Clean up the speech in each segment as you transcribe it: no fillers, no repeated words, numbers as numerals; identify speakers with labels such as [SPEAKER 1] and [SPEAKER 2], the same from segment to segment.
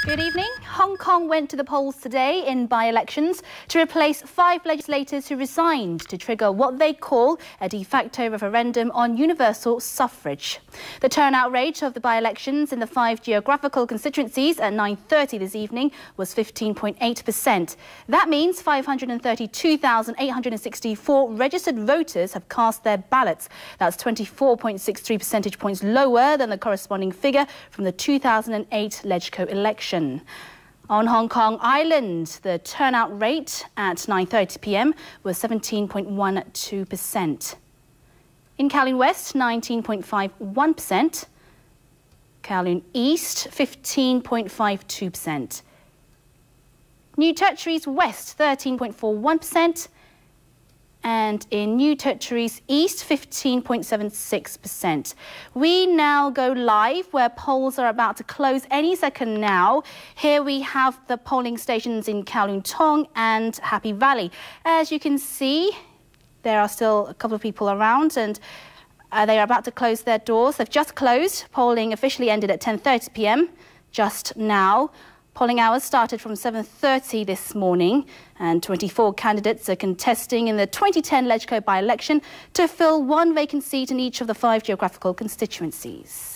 [SPEAKER 1] Good evening. Hong Kong went to the polls today in by-elections to replace 5 legislators who resigned to trigger what they call a de facto referendum on universal suffrage. The turnout rate of the by-elections in the 5 geographical constituencies at 9:30 this evening was 15.8%. That means 532,864 registered voters have cast their ballots. That's 24.63 percentage points lower than the corresponding figure from the 2008 LegCo election. On Hong Kong Island, the turnout rate at 9:30 p.m. was 17.12%. In Kowloon West, 19.51%. Kowloon East, 15.52%. New Territories West, 13.41%. And in New Territories East, 15.76%. We now go live where polls are about to close any second now. Here we have the polling stations in Kowloon Tong and Happy Valley. As you can see, there are still a couple of people around and they are about to close their doors. They've just closed. Polling officially ended at 10:30 p.m. just now. Polling hours started from 7:30 this morning, and 24 candidates are contesting in the 2010 LegCo by-election to fill 1 vacant seat in each of the 5 geographical constituencies.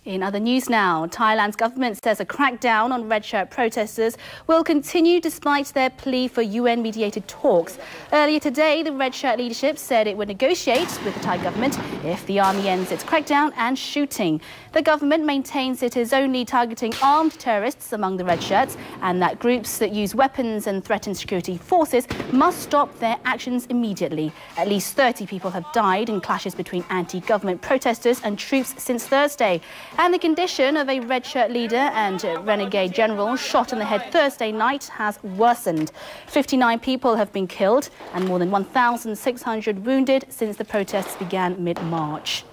[SPEAKER 1] In other news now, Thailand's government says a crackdown on red shirt protesters will continue despite their plea for UN-mediated talks. Earlier today, the red shirt leadership said it would negotiate with the Thai government if the army ends its crackdown and shooting. The government maintains it is only targeting armed terrorists among the red shirts and that groups that use weapons and threaten security forces must stop their actions immediately. At least 30 people have died in clashes between anti-government protesters and troops since Thursday. And the condition of a red shirt leader and renegade general shot in the head Thursday night has worsened. 59 people have been killed and more than 1,600 wounded since the protests began mid-March.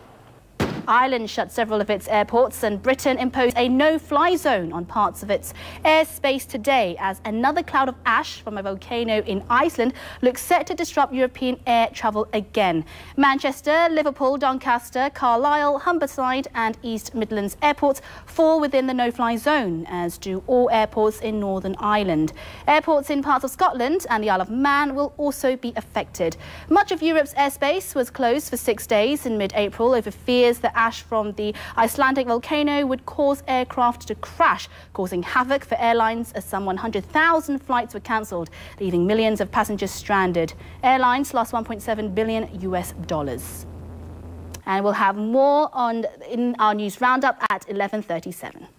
[SPEAKER 1] Ireland shut several of its airports and Britain imposed a no-fly zone on parts of its airspace today as another cloud of ash from a volcano in Iceland looks set to disrupt European air travel again. Manchester, Liverpool, Doncaster, Carlisle, Humberside and East Midlands airports fall within the no-fly zone, as do all airports in Northern Ireland. Airports in parts of Scotland and the Isle of Man will also be affected. Much of Europe's airspace was closed for 6 days in mid-April over fears that ash from the Icelandic volcano would cause aircraft to crash, causing havoc for airlines as some 100,000 flights were cancelled, leaving millions of passengers stranded. Airlines lost $1.7 billion. And we'll have more in our news roundup at 11:37.